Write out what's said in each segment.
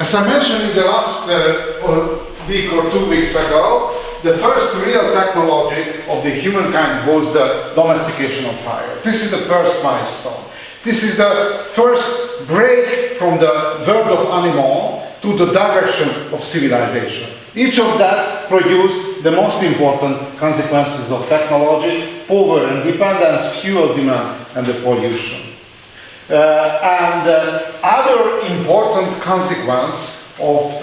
As I mentioned in the last week or 2 weeks ago, the first real technology of the humankind was the domestication of fire. This is the first milestone. This is the first break from the world of animal to the direction of civilization. Each of that produced the most important consequences of technology: power and dependence, fuel demand, and the pollution. Other important consequence of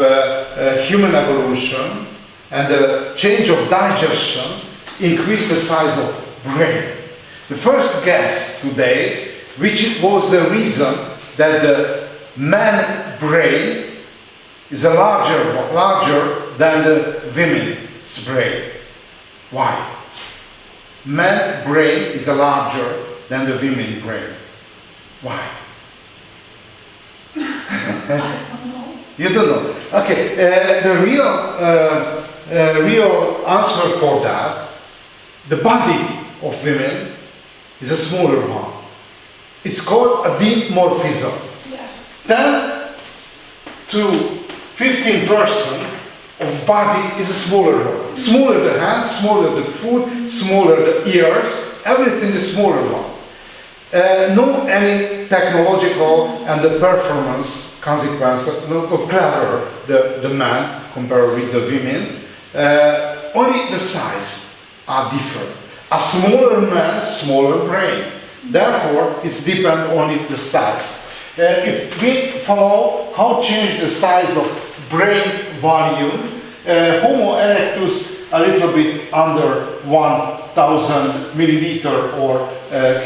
human evolution and the change of digestion increased the size of brain. The first guess today, which was the reason that the man brain is larger than the women's brain. Why? Man brain is larger than the women brain. Why? I don't know. You don't know. Okay, the real answer for that, the body of women is a smaller one. It's called a dimorphism. Yeah. 10 to 15% of body is a smaller one. Smaller the hands, smaller the foot, smaller the ears, everything is smaller one. No any technological and the performance consequence, not clever the man compared with the women, only the size are different. A smaller man, smaller brain. Therefore, it's depend only the size. If we follow how change the size of brain volume, Homo erectus a little bit under 1000 milliliter or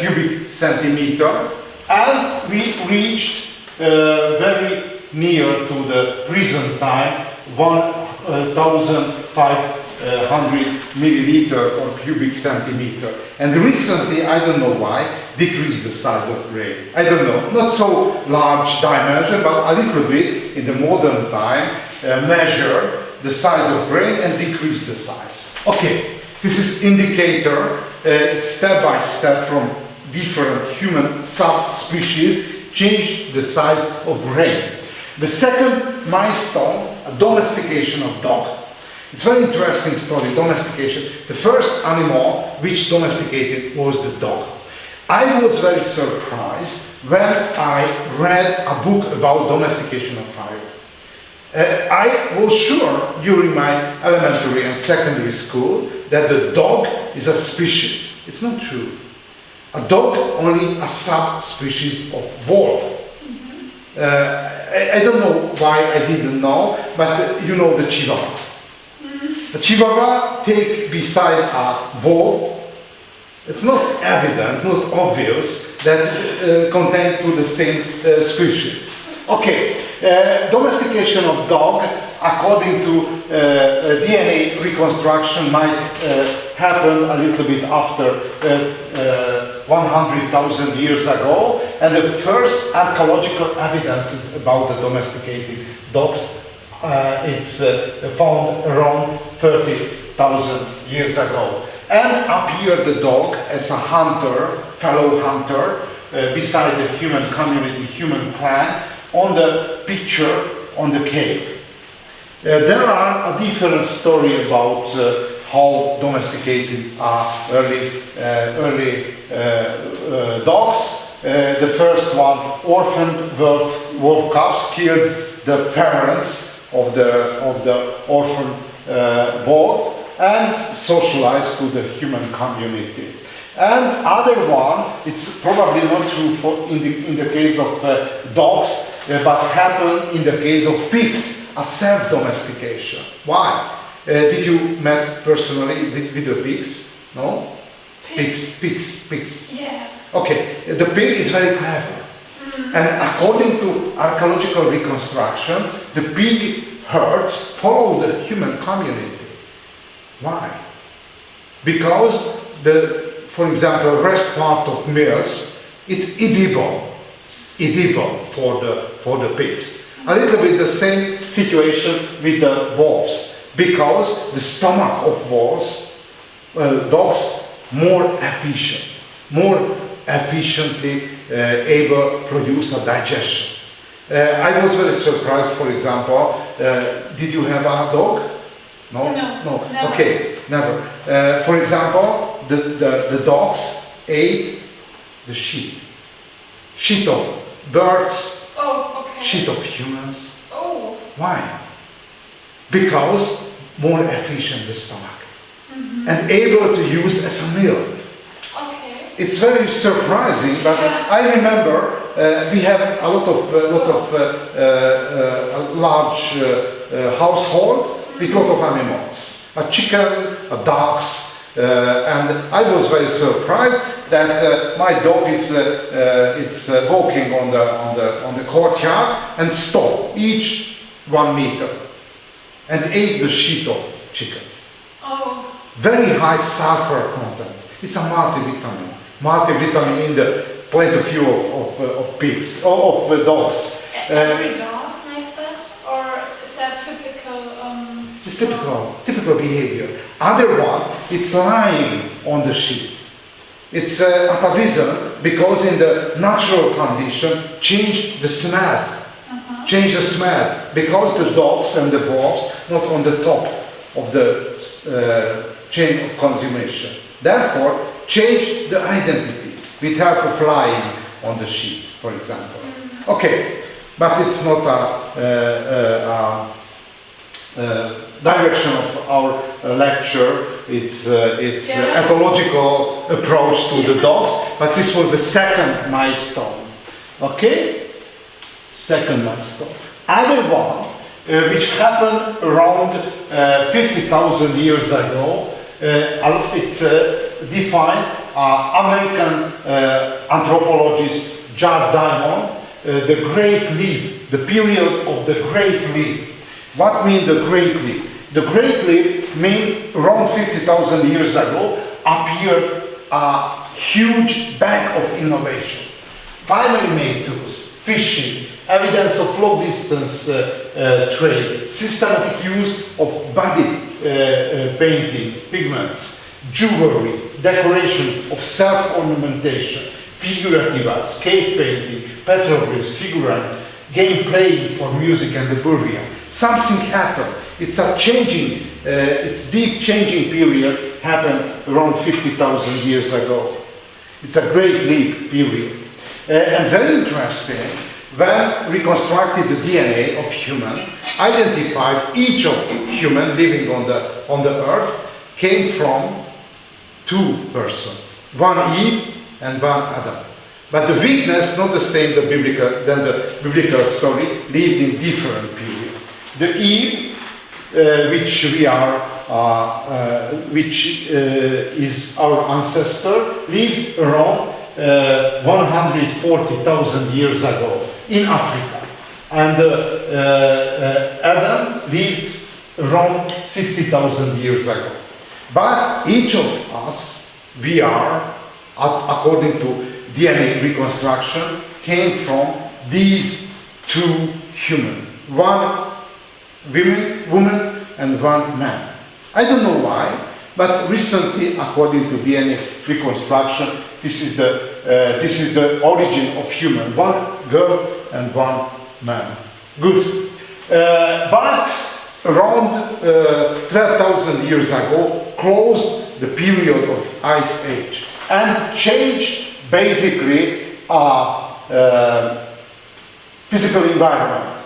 cubic centimeter, and we reached very near to the present time 1500 milliliter or cubic centimeter. And recently, I don't know why, decreased the size of brain. I don't know, not so large dimension, but a little bit in the modern time measure the size of brain and decrease the size. Okay, this is indicator, step by step from different human subspecies change the size of brain. The second milestone, a domestication of dog. It's very interesting story, domestication. The first animal which domesticated was the dog. I was very surprised when I read a book about domestication of fire. I was sure during my elementary and secondary school that the dog is a species. It's not true. A dog only a subspecies of wolf. I don't know why I didn't know, but you know the Chihuahua. The Chihuahua take beside a wolf. It's not evident, not obvious that contain to the same species. Okay, domestication of dog, according to DNA reconstruction, might happen a little bit after 100,000 years ago, and the first archaeological evidences about the domesticated dogs it's found around 30,000 years ago. And appeared the dog as a hunter, fellow hunter, beside the human community, human clan, on the picture on the cave. There are a different story about how domesticated are early dogs. The first one, orphaned wolf cubs, killed the parents of the orphan wolf and socialized to the human community. And other one, it's probably not true in the case of dogs, but happened in the case of pigs, a self-domestication. Why? Did you met personally with the pigs? No? Pigs. Yeah. Okay, the pig is very clever. And according to archaeological reconstruction, the pig herds follow the human community. Why? Because for example, rest part of meals, it's edible for the pigs. A little bit the same situation with the wolves, because the stomach of wolves, dogs, more efficiently able to produce a digestion. I was very surprised, for example, did you have a dog? No? No, never. Okay, never. For example, the dogs ate the shit. Shit of birds, Oh, okay. shit of humans. Oh. Why? Because more efficient the stomach and able to use as a meal. Okay. It's very surprising, but Yeah. I remember we have a lot of large household with lot of animals, a chicken, a dogs, and I was very surprised that my dog is walking on the courtyard and stop each 1 meter and ate the shit of chicken. Oh. Very high sulfur content. It's a multivitamin. Multivitamin in the point of view of pigs or of dogs. Every dog makes that, or is that typical? It's typical behavior. Other one, it's lying on the shit. It's atavism because in the natural condition change the smell. Change the smell because the dogs and the wolves not on the top of the chain of consummation. Therefore, change the identity with help of lying on the sheet, for example. Okay, but it's not a direction of our lecture. It's ethological approach to the dogs. But this was the second milestone. Okay. Second milestone. Other one, which happened around 50,000 years ago, it's defined American anthropologist Jared Diamond, the Great Leap, the period of the Great Leap. What means the Great Leap? The Great Leap means around 50,000 years ago appeared a huge bank of innovation. Finally made tools, fishing, evidence of long distance trade, systematic use of body painting, pigments, jewelry, decoration of self-ornamentation, figurative arts, cave painting, petroglyphs, figurine, game playing for music and the burial. Something happened. It's a changing, it's deep changing period happened around 50,000 years ago. It's a great leap period. And very interesting, when reconstructed the DNA of human, identified each of human living on the earth came from 2 persons, one Eve and one Adam. But the weakness not the same than the biblical story, lived in different period. The Eve, which we are, which is our ancestor, lived around 140,000 years ago in Africa, and Adam lived around 60,000 years ago. But each of us, we are, according to DNA reconstruction, came from these 2 humans, one woman and one man. I don't know why, but recently, according to DNA reconstruction, this is the origin of human, one girl and one man. Good. But around 12,000 years ago, closed the period of Ice Age and changed basically our physical environment.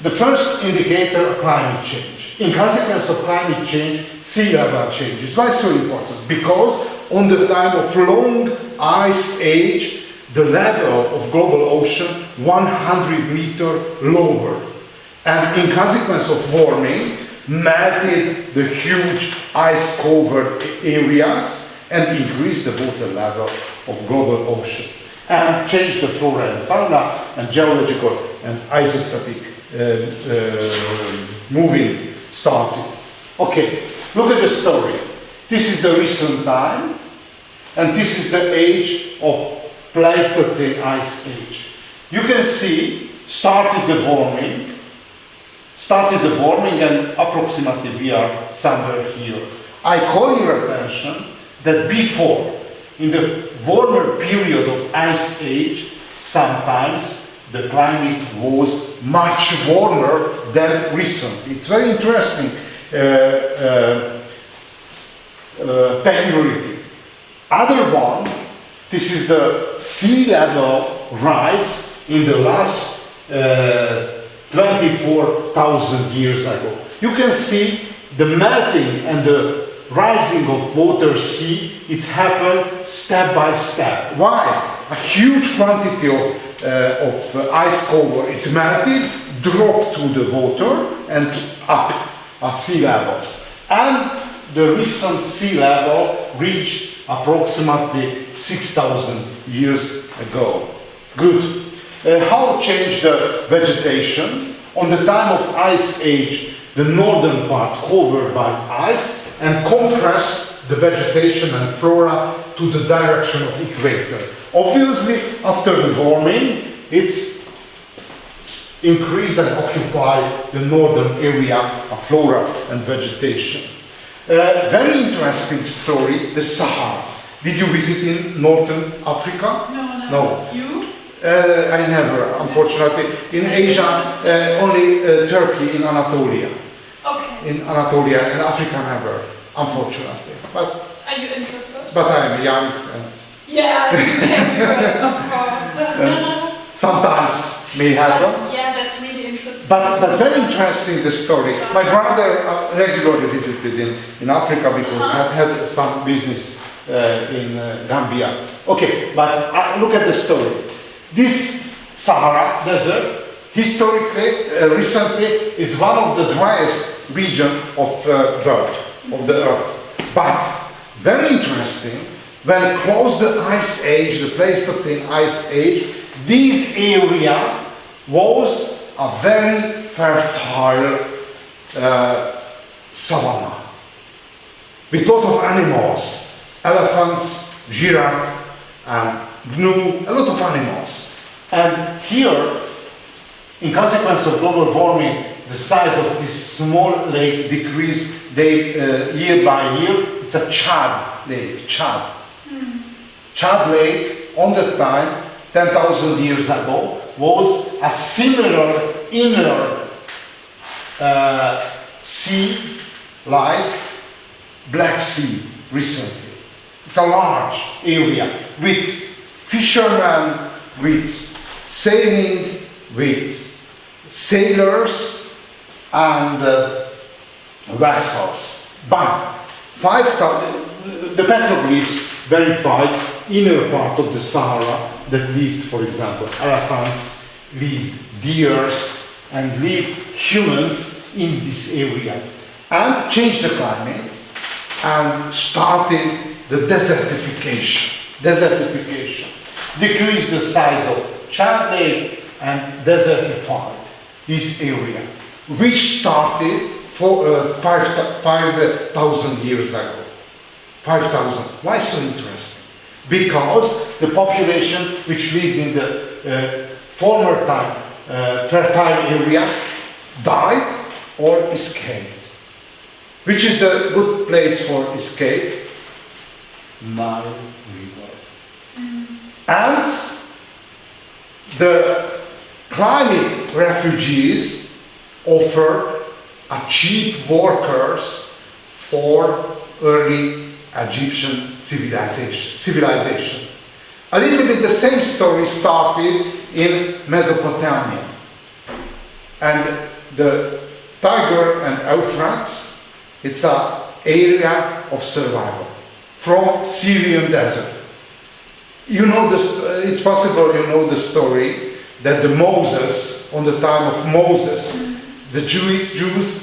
The first indicator of climate change. In consequence of climate change, sea level changes. Why so important? Because on the time of long ice age, the level of global ocean 100 meters lower. And in consequence of warming, melted the huge ice-covered areas and increased the water level of global ocean. And changed the flora and fauna and geological and isostatic moving started. Okay, look at the story. This is the recent time, and this is the age of Pleistocene Ice Age. You can see, started the warming, and approximately we are somewhere here. I call your attention that before, in the warmer period of Ice Age, sometimes the climate was much warmer than recent. It's very interesting peculiarity. Other one, this is the sea level rise in the last 24,000 years ago. You can see the melting and the rising of water sea, it's happened step by step. Why? A huge quantity of ice cover is melted, dropped to the water and up at sea level. And the recent sea level reached approximately 6,000 years ago. Good. How changed the vegetation? On the time of Ice Age, the northern part covered by ice and compressed the vegetation and flora to the direction of equator. Obviously, after the warming, it's increased and occupied the northern area of flora and vegetation. Very interesting story, the Sahara. Did you visit in Northern Africa? No. You? I never, unfortunately. In Asia, only Turkey in Anatolia. Okay. In Anatolia and Africa never, unfortunately. But are you interested? But I am young and yeah, you can do it, of course. sometimes may happen. Yeah, that's really interesting. But very interesting the story. My brother regularly visited in Africa because he had some business in Gambia. Okay, but look at the story. This Sahara desert, historically, recently, is one of the driest regions of the earth. But very interesting, when close the Ice Age, the Pleistocene Ice Age, this area was a very fertile savanna with a lot of animals, elephants, giraffe, and gnu, a lot of animals. And here, in consequence of global warming, the size of this small lake decreased year by year. It's a Chad lake, Chad. Chad Lake, on the time, 10,000 years ago, was a similar inner sea like Black Sea recently. It's a large area with fishermen, with sailing, with sailors and vessels. But the petroglyphs verified inner part of the Sahara that lived, for example, elephants, lived deers, and lived humans in this area, and changed the climate and started the desertification. Decreased the size of Chad Lake and desertified this area, which started for 5,000 years ago. 5,000. Why so interesting? Because the population which lived in the former time fertile area died or escaped. Which is the good place for escape? Nile River. And the climate refugees offer a cheap workers for early Egyptian civilization. A little bit the same story started in Mesopotamia. And the Tigris and Euphrates, it's an area of survival from Syrian desert. You know, it's possible you know the story that Moses, on the time of Moses, the Jews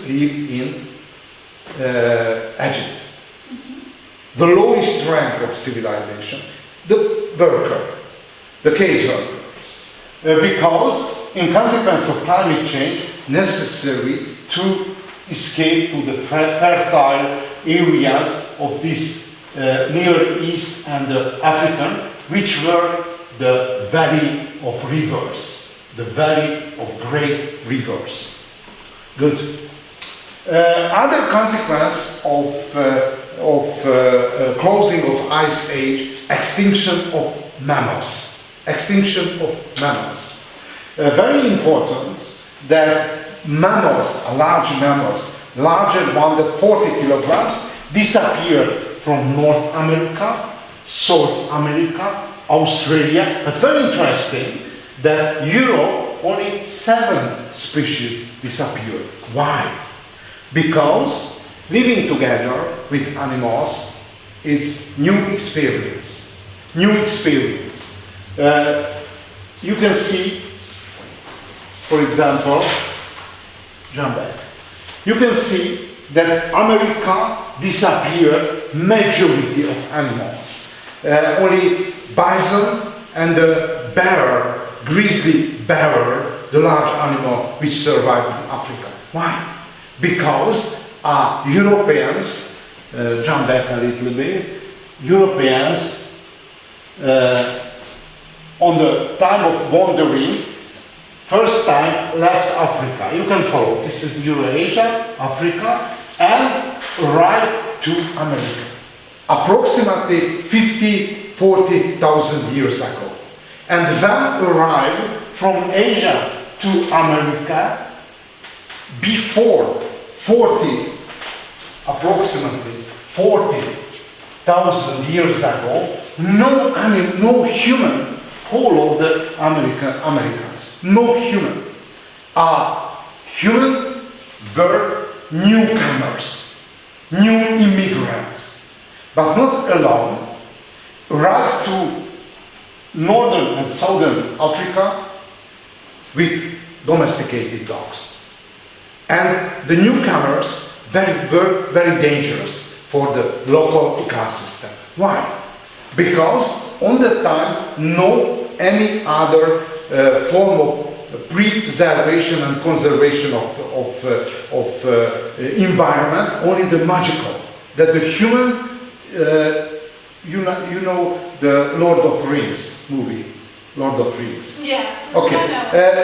lived in Egypt. The lowest rank of civilization, the worker, the case workers. Because, in consequence of climate change, necessary to escape to the fertile areas of this Near East and African, which were the valley of rivers, the valley of great rivers. Good. Other consequence of closing of Ice Age, extinction of mammals. very important that mammals, large mammals, larger than 40 kilograms, disappeared from North America, South America, Australia, but very interesting that Europe, only 7 species disappeared. Why? Because living together with animals is new experience. New experience. You can see, for example, jump back. You can see that America disappeared majority of animals. Only bison and the bear, grizzly bear, the large animal which survived in Africa. Why? Because Europeans, jump back a little bit, Europeans on the time of wandering, first time left Africa. You can follow. This is Eurasia, Africa, and right to America. Approximately 40,000 years ago. And then arrived from Asia to America before approximately 40,000 years ago. No human, whole of the Americans, no human. Human were newcomers, new immigrants, but not alone. Arrived to northern and southern Africa with domesticated dogs. And the newcomers were very dangerous for the local ecosystem. Why? Because on that time, no any other form of preservation and conservation of environment, only the magical. That the human, you know the Lord of Rings movie, Lord of Rings. Yeah. Okay.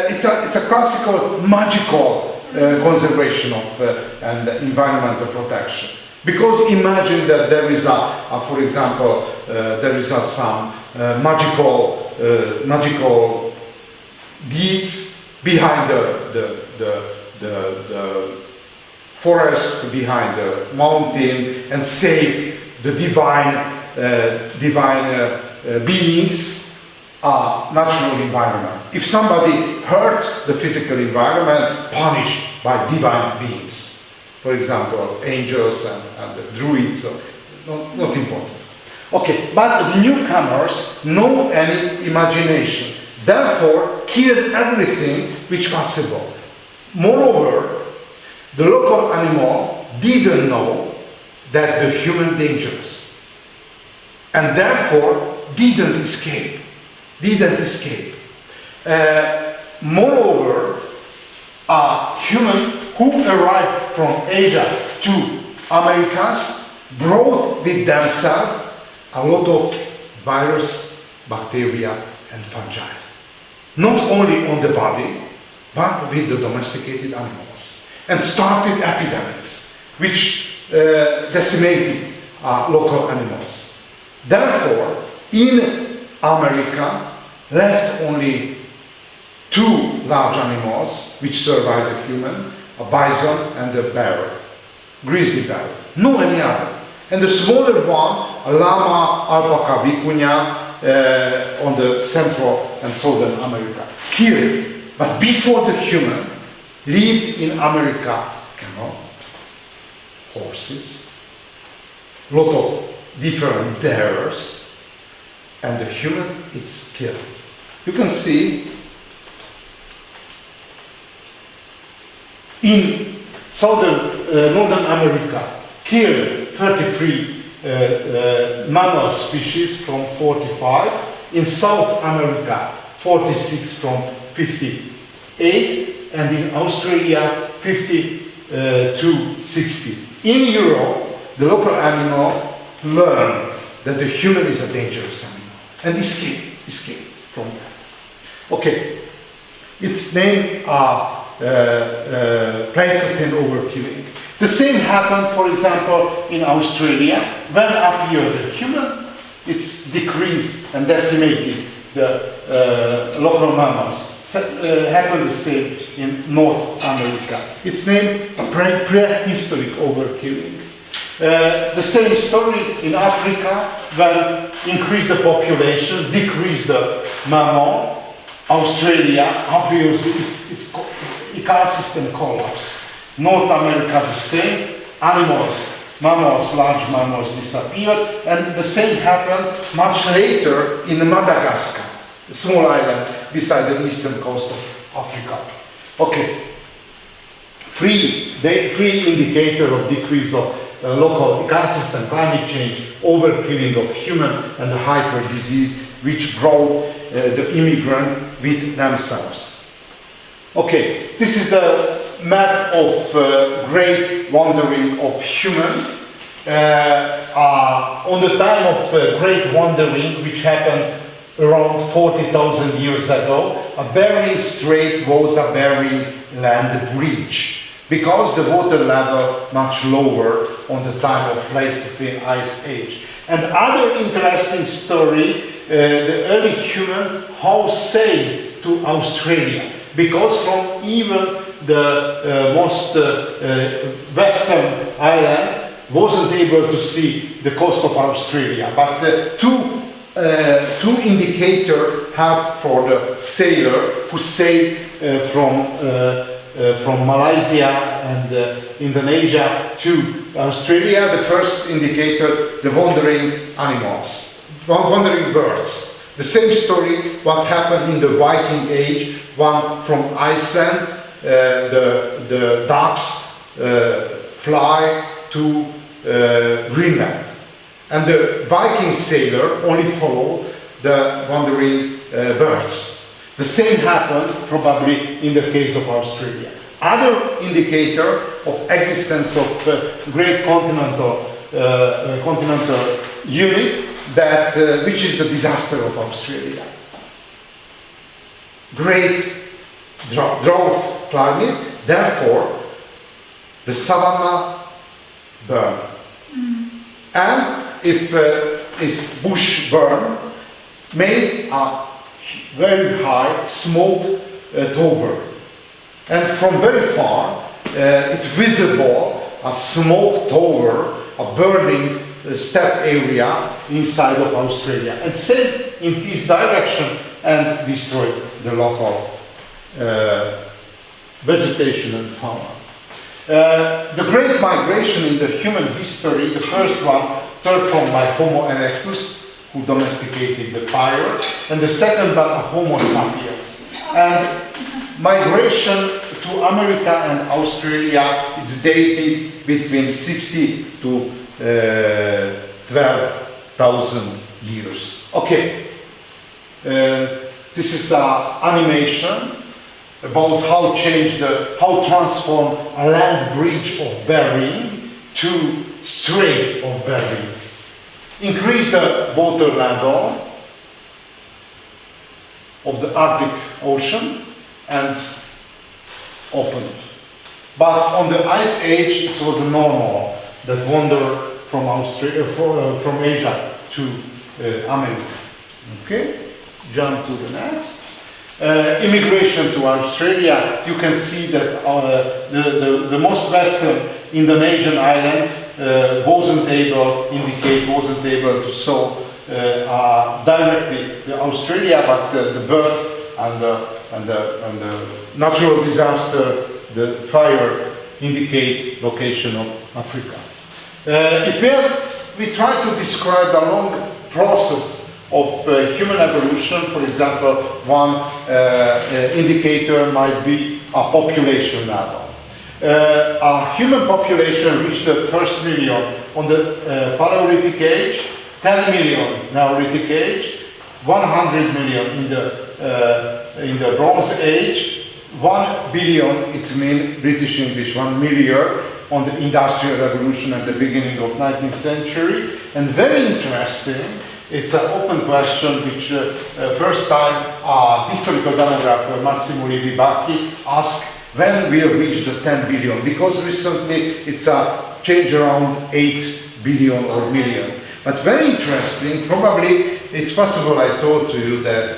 It's a classical magical conservation of and environmental protection. Because imagine that there is for example, there is some magical deeds behind the forest, behind the mountain, and save the divine beings, natural environment. If somebody hurt the physical environment, punished by divine beings. For example, angels and the druids, so not important. Okay, but the newcomers no any imagination, therefore killed everything which possible. Moreover, the local animal didn't know that the human dangerous, and therefore didn't escape. Moreover, human who arrived from Asia to Americas brought with themselves a lot of virus, bacteria, and fungi. Not only on the body, but with the domesticated animals. And started epidemics, which decimated local animals. Therefore, in America, left only 2 large animals which survived the human, a bison and a bear, grizzly bear, no any other. And the smaller one, a llama, alpaca, vicuña, on the Central and Southern America, killed. But before the human, lived in America, camel, horses, lot of different bears, and the human is killed. You can see in Northern America, killed 33 mammal species from 45. In South America, 46 from 58. And in Australia, 50 to 60. In Europe, the local animal learned that the human is a dangerous animal and escape from that. Okay, its name Pleistocene overkilling. The same happened, for example, in Australia. When appeared the human, it's decreased and decimated the local mammals. happened the same in North America. It's named prehistoric overkilling. The same story in Africa, when increase the population, decrease the mammal. Australia, obviously, it's ecosystem collapse. North America, the same. Animals, mammals, large mammals disappeared, and the same happened much later in Madagascar, a small island beside the eastern coast of Africa. Okay, three indicator of decrease of local ecosystem, climate change, overkilling of human, and the hyper disease, which brought the immigrant with themselves. Okay, this is the map of great wandering of human. On the time of great wandering, which happened around 40,000 years ago, a Bering Strait was a Bering land bridge, because the water level much lower on the time of Pleistocene Ice Age. And other interesting story, the early human how sailed to Australia, because from even the most western island wasn't able to see the coast of Australia. But two indicators help for the sailor who sailed from Malaysia and Indonesia to Australia. The first indicator, the wandering animals, wandering birds. The same story what happened in the Viking Age, one from Iceland, the ducks fly to Greenland. And the Viking sailor only followed the wandering birds. The same happened probably in the case of Australia. Other indicator of existence of great continental unit, that which is the disaster of Australia. Great drought climate, therefore the savanna burn. And if bush burn, made a very high smoke tower. And from very far, it's visible a smoke tower, a burning steppe area inside of Australia. And sailed in this direction and destroyed the local vegetation and fauna. The great migration in the human history, the first one performed by Homo erectus, who domesticated the fire, and the second one, Homo sapiens. And migration to America and Australia is dated between 60 to 12,000 years. Okay, this is an animation about how transform a land bridge of Bering to Strait of Bering. Increase the water level of the Arctic Ocean and open it. But on the Ice Age, it was normal that wander from Asia to America. Okay, jump to the next. Immigration to Australia. You can see that the most western Indonesian island wasn't able to show directly Australia, but the bird and the natural disaster, the fire, indicate location of Africa. If we try to describe the long process of human evolution, for example, one indicator might be a population level. A human population reached the first million on the Paleolithic age, 10 million Neolithic age, 100 million in the Bronze Age, 1 billion, it means British English, 1 million on the Industrial Revolution at the beginning of 19th century. And very interesting, it's an open question which first time historical demographer Massimo Livi Bacchi asked when we'll reach the 10 billion, because recently it's a change around 8 billion or million. But very interesting, probably it's possible I told to you that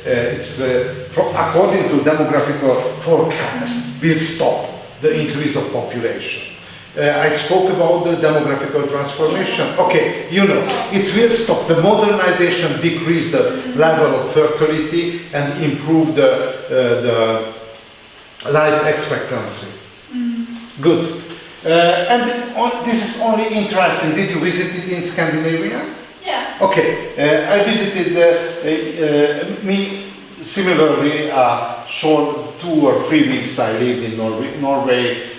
according to demographical forecast, will stop the increase of population. I spoke about the demographical transformation. Okay, you know, it will stop. The modernization decrease the level of fertility and improve the life expectancy. Good. This is only interesting. Did you visit it in Scandinavia? Yeah. Okay. I visited me similarly. Short 2 or 3 weeks I lived in Norway.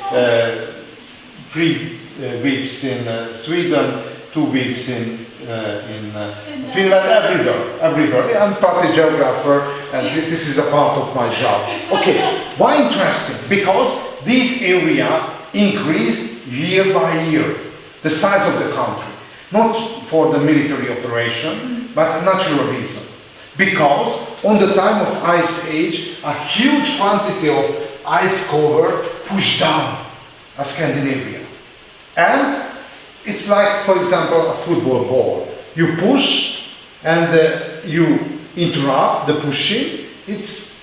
3 weeks in Sweden, 2 weeks in Finland, everywhere. I'm part of geographer, and this is a part of my job. Okay, why interesting? Because this area increased year by year, the size of the country, not for the military operation, but natural reason. Because on the time of Ice Age, a huge quantity of ice cover pushed down Scandinavia. And it's like, for example, a football ball. You push and you interrupt the pushing, it's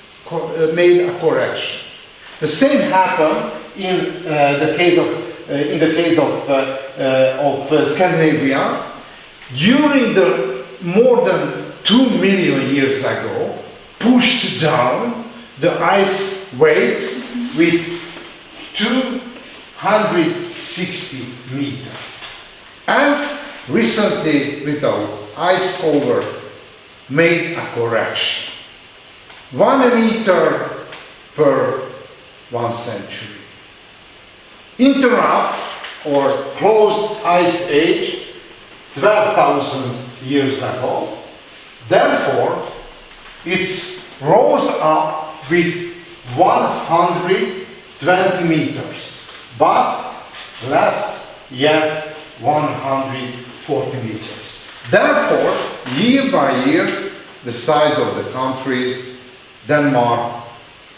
made a correction. The same happened in the case of Scandinavia. During the more than 2 million years ago, pushed down the ice weight with 260 meters. And recently, without ice cover, made a correction. 1 meter per 1 century. Interrupt or closed ice age 12,000 years ago. Therefore, it rose up with 120 meters, but left yet 140 meters. Therefore, year by year, the size of the countries, Denmark,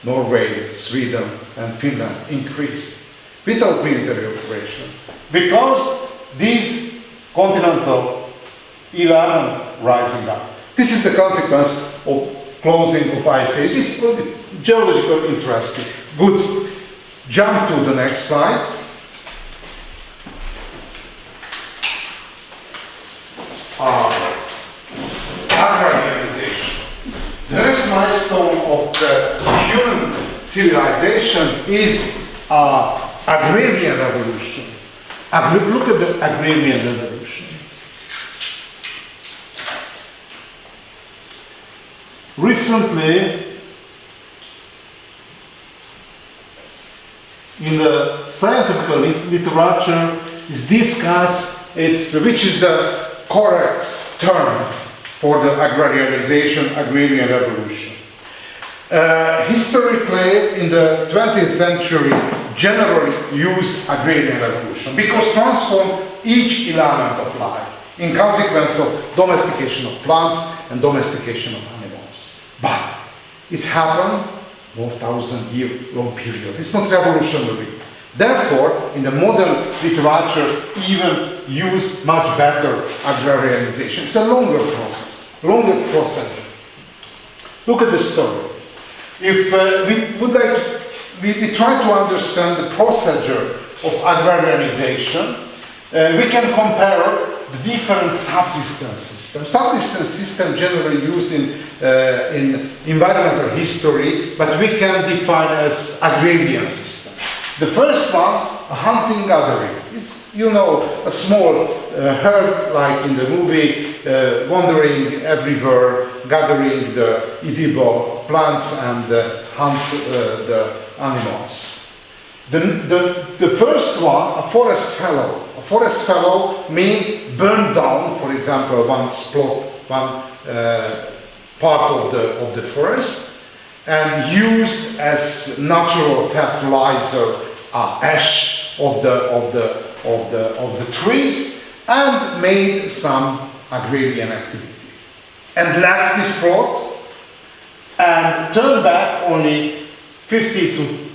Norway, Sweden, and Finland increased without military operation, because these continental element rising up. This is the consequence of closing of ice age. It's geological interesting. Good. Jump to the next slide. Agrarianization. The next milestone of the human civilization is agrarian revolution. Look at the agrarian revolution. Recently, in the scientific literature, is discussed which is the correct term for the agrarianization, agrarian revolution. Historically, in the 20th century, generally used agrarian revolution because transformed each element of life in consequence of domestication of plants and domestication of animals. But it's happened 1,000-year long period. It's not revolutionary. Therefore, in the modern literature, even use much better agrarianization. It's a longer process, longer procedure. Look at the story. If we try to understand the procedure of agrarianization, we can compare the different subsistence systems. Subsistence system generally used in environmental history, but we can define as agrarian system. The first one, a hunting gathering. It's, you know, a small herd like in the movie, wandering everywhere, gathering the edible plants and hunt the animals. The first one, a forest fallow. A forest fallow means burn down, for example, one part of the forest, and used as natural fertilizer, ash of the trees, and made some agrarian activity, and left this plot and turned back only 50 to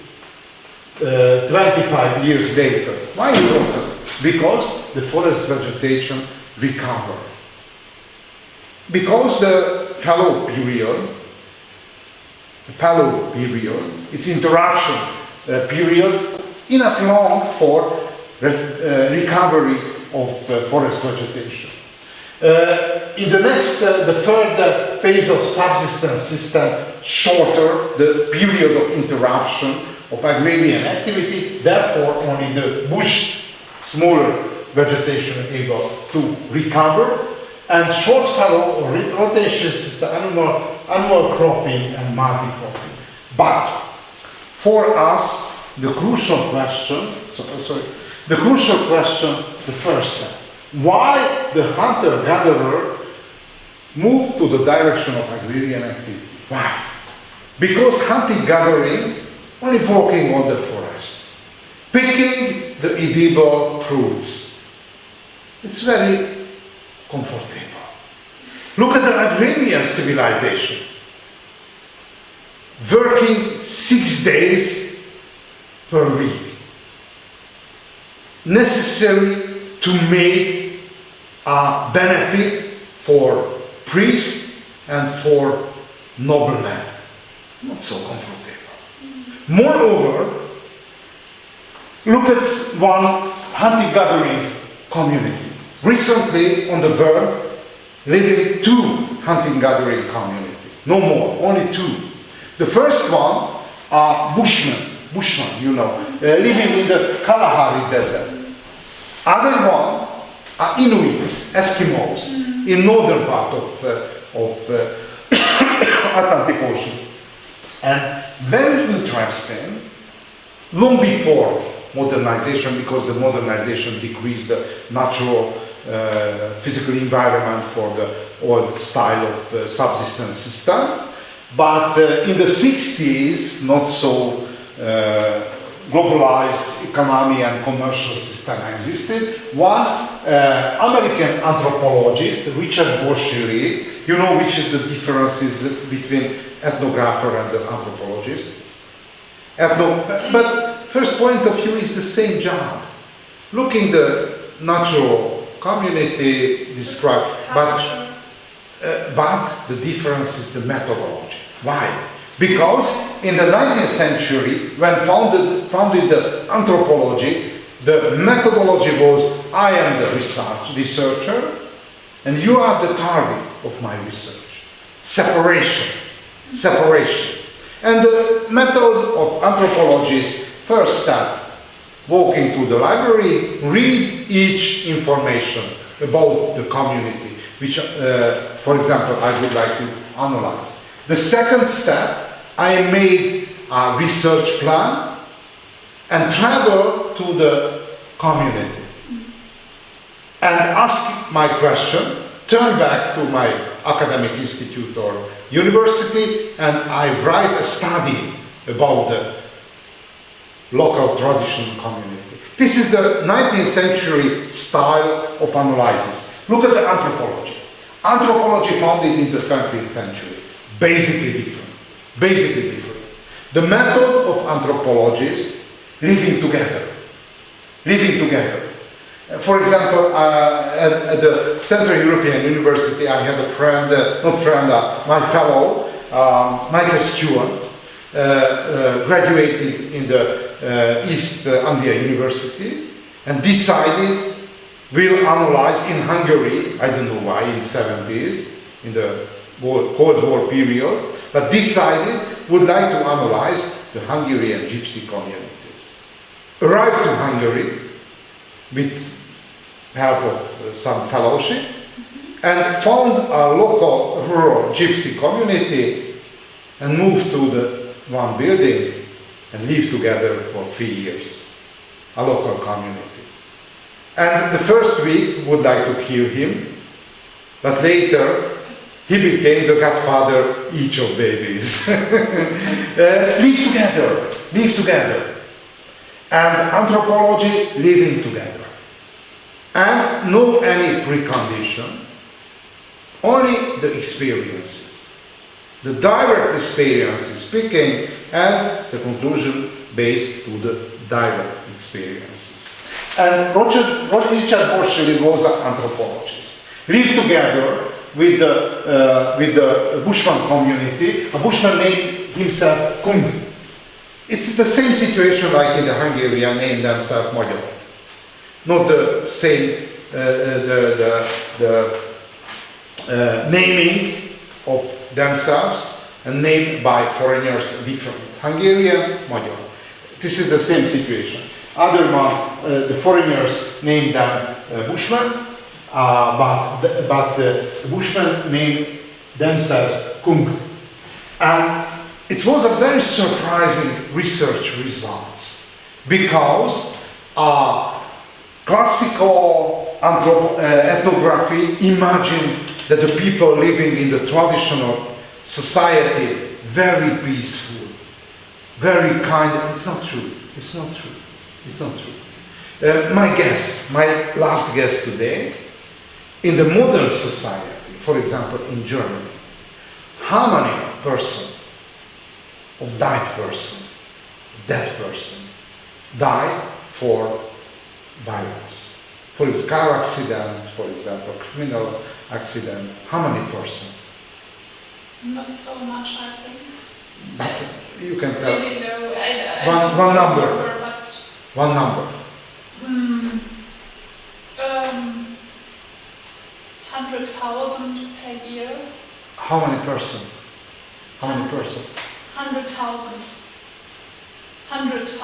25 years later. Why important? Because the forest vegetation recovered. Because the fallow period fallow period, its interruption period, enough long for recovery of forest vegetation. In the next, the third phase of subsistence system, shorter the period of interruption of agrarian activity, therefore only the bush, smaller vegetation able to recover, and short fallow or rotation system, annual cropping and multi-cropping. But for us, the crucial question, the first step, why the hunter-gatherer moved to the direction of agrarian activity? Why? Because hunting-gathering, only walking on the forest, picking the edible fruits, it's very comfortable. Look at the agrarian civilization, working 6 days per week, necessary to make a benefit for priests and for noblemen. Not so comfortable. Moreover, look at one hunting-gathering community. Recently on the world, living 2 hunting-gathering communities. No more, only 2. The first one are Bushmen, you know, living in the Kalahari Desert. Other one are Inuits, Eskimos, in northern part of Atlantic Ocean. And very interesting, long before modernization, because the modernization decreased the natural physical environment for the old style of subsistence system. But in the 60s, not so globalized economy and commercial system existed. One American anthropologist, Richard Borsellino, you know which is the differences between ethnographer and the anthropologist? But first point of view is the same job. Looking the natural community described, but the difference is the methodology. Why? Because in the 19th century, when founded the anthropology, the methodology was, I am the researcher, and you are the target of my research. Separation. And the method of anthropologists, first step, walking to the library, read each information about the community, which, for example, I would like to analyze. The second step, I made a research plan and travel to the community and ask my question, turn back to my academic institute or university, and I write a study about the local traditional community. This is the 19th century style of analysis. Look at the anthropology. Anthropology founded in the 20th century. Basically different. The method of anthropologists living together. For example, at the Central European University, I had a friend, my fellow, Michael Stewart, graduated in the East Anglia University and decided we'll analyze in Hungary, I don't know why, in 70s, in the Cold War period, but decided would like to analyze the Hungarian gypsy communities. Arrived to Hungary with help of some fellowship and found a local rural gypsy community and moved to the one building and lived together for 3 years, a local community. And the first week would like to kill him, but later he became the godfather each of babies. Live together. And anthropology, living together. And no any precondition, only the experiences. The direct experiences speaking and the conclusion based to the direct experiences. And Richard Borsellino was an anthropologist. Lived together with the Bushman community. A Bushman named himself Kung. It's the same situation like in the Hungarian name themselves Magyar. Not the same, naming of themselves and named by foreigners different. Hungarian, Magyar. This is the same situation. Other one, the foreigners named them Bushmen, but Bushmen named themselves Kung. And it was a very surprising research results because classical ethnography imagined that the people living in the traditional society very peaceful, very kind. It's not true. It's not true. It's not true. My last guess today, in the modern society, for example, in Germany, how many percent of dead person, die for violence? For example, car accident, for example, criminal accident, how many percent? Not so much, I think. But you can tell. Really low. One number. One number. 100,000 per year. How many percent? How many percent? 100,000. 100,000.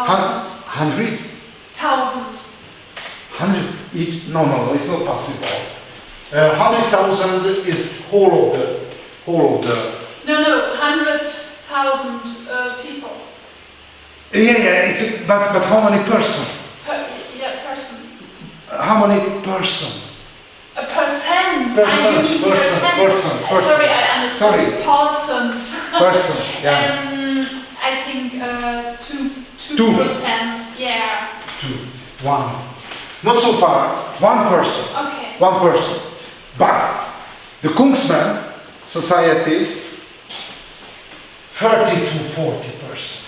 100? 1,000. 100 each? No, it's not possible. 100,000 is whole of the. No, 100,000 people. Yeah. But how many percent? Person. How many percent? A percent. Percent. You mean percent. Sorry, I understand. Persons. Person. Yeah. I think 2%. Yeah. 2. 1. Not so far. 1 person. Okay. 1 person. But the Kungsman society, 30 to 40%.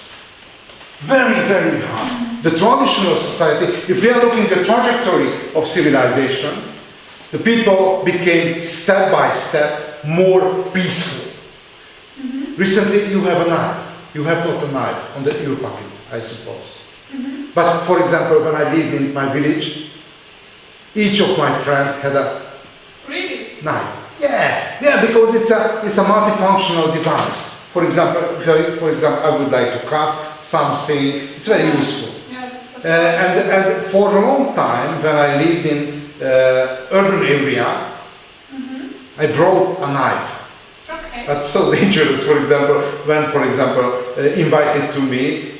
Very, very high. The traditional society, if we are looking at the trajectory of civilization, the people became step by step more peaceful. Recently you have a knife. You have not a knife on your pocket, I suppose. But for example, when I lived in my village, each of my friends had a knife. Yeah, because it's a multifunctional device. For example, I would like to cut something. It's very useful. And for a long time, when I lived in urban area, I brought a knife. Okay. That's so dangerous. For example, when invited to me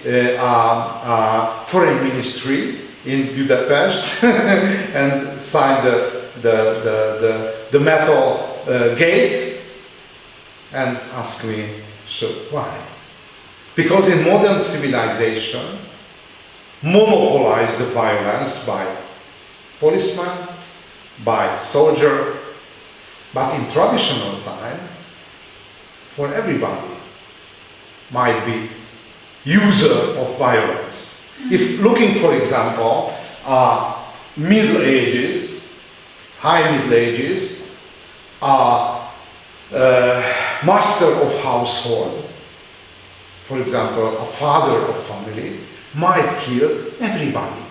foreign ministry in Budapest and signed the metal gates and asked me, so why? Because in modern civilization, monopolize the violence by policeman, by soldier, but in traditional time, for everybody might be user of violence. If looking, for example, Middle Ages, high Middle Ages, master of household, for example, a father of family, might kill everybody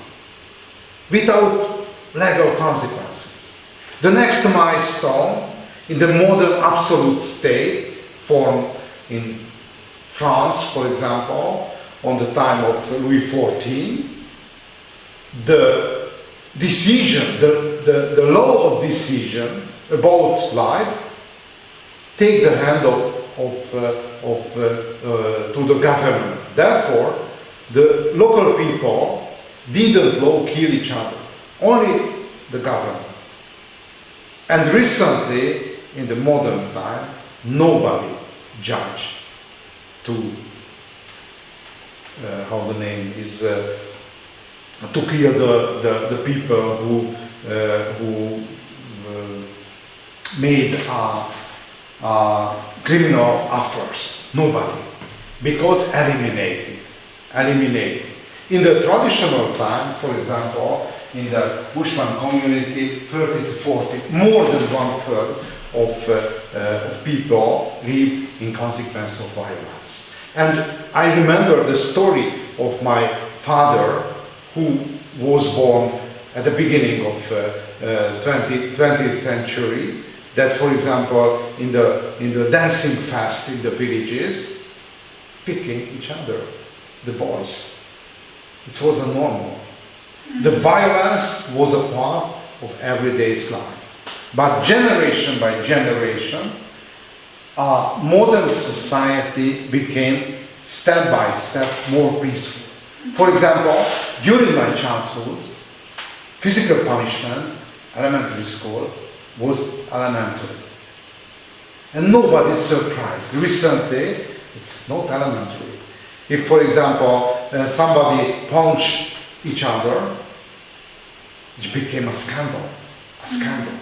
without legal consequences. The next milestone in the modern absolute state formed in France, for example, on the time of Louis XIV, the decision, the law of decision about life take the hand to the government. Therefore, the local people didn't kill each other, only the government. And recently, in the modern time, nobody judged to how the name is to kill the people who made criminal affairs. Nobody, because eliminated. In the traditional time, for example, in the Bushman community, 30 to 40, more than 1/3 of people lived in consequence of violence. And I remember the story of my father, who was born at the beginning of 20th century, that, for example, in the dancing fest in the villages, picking each other, the boys. It was a normal. The violence was a part of everyday's life. But generation by generation, modern society became step by step more peaceful. For example, during my childhood, physical punishment, elementary school, was elementary. And nobody's surprised. Recently, it's not elementary. If, for example, somebody punched each other, it became a scandal. A scandal.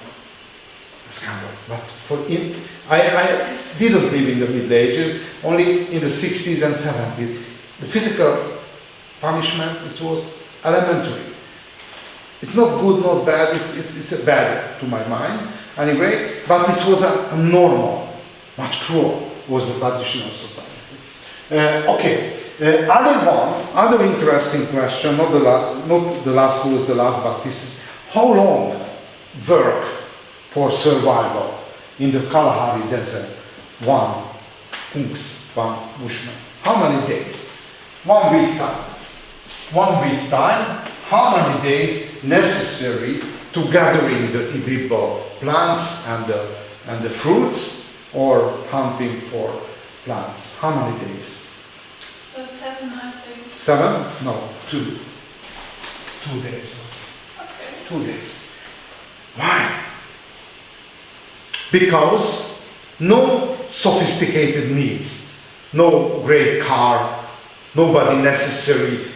A scandal. But I didn't live in the Middle Ages, only in the 60s and 70s. The physical punishment, it was elementary. It's not good, not bad, it's bad to my mind, anyway, but it was a normal, much cruel was the traditional society. Other interesting question, not the last who was the last, but this is how long work for survival in the Kalahari Desert, one bushman? How many days? 1 week time. 1 week time, how many days necessary to gathering the edible plants and the fruits, or hunting for plants? How many days? 7, I think. 7? No, 2. 2 days. Okay. 2 days. Why? Because no sophisticated needs, no great car, nobody necessary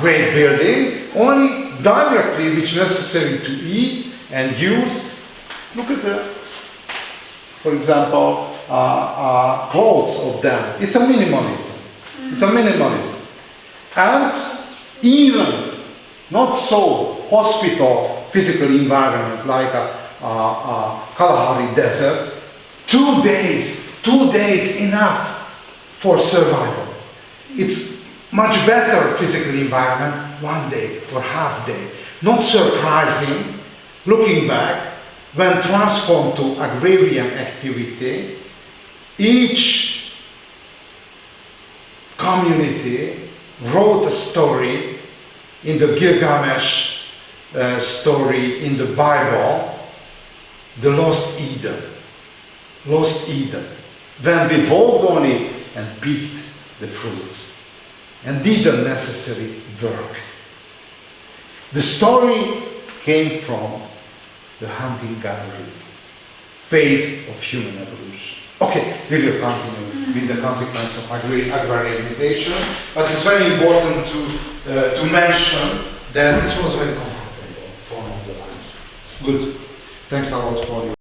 great building, only directly which necessary to eat and use. Look at for example, clothes of them. It's a minimalism. It's a minimalism. And even not so hospital physical environment like a Kalahari Desert, 2 days enough for survival. It's much better physical environment, 1 day or half day. Not surprising, looking back, when transformed to agrarian activity, each community wrote a story in the Gilgamesh story in the Bible, the Lost Eden. Lost Eden. When we walked on it and picked the fruits and did necessary work. The story came from the hunting-gathering phase of human evolution. Okay, we will continue with the consequence of agrarianization, but it's very important to mention that this was very comfortable form of the life. Good. Thanks a lot for your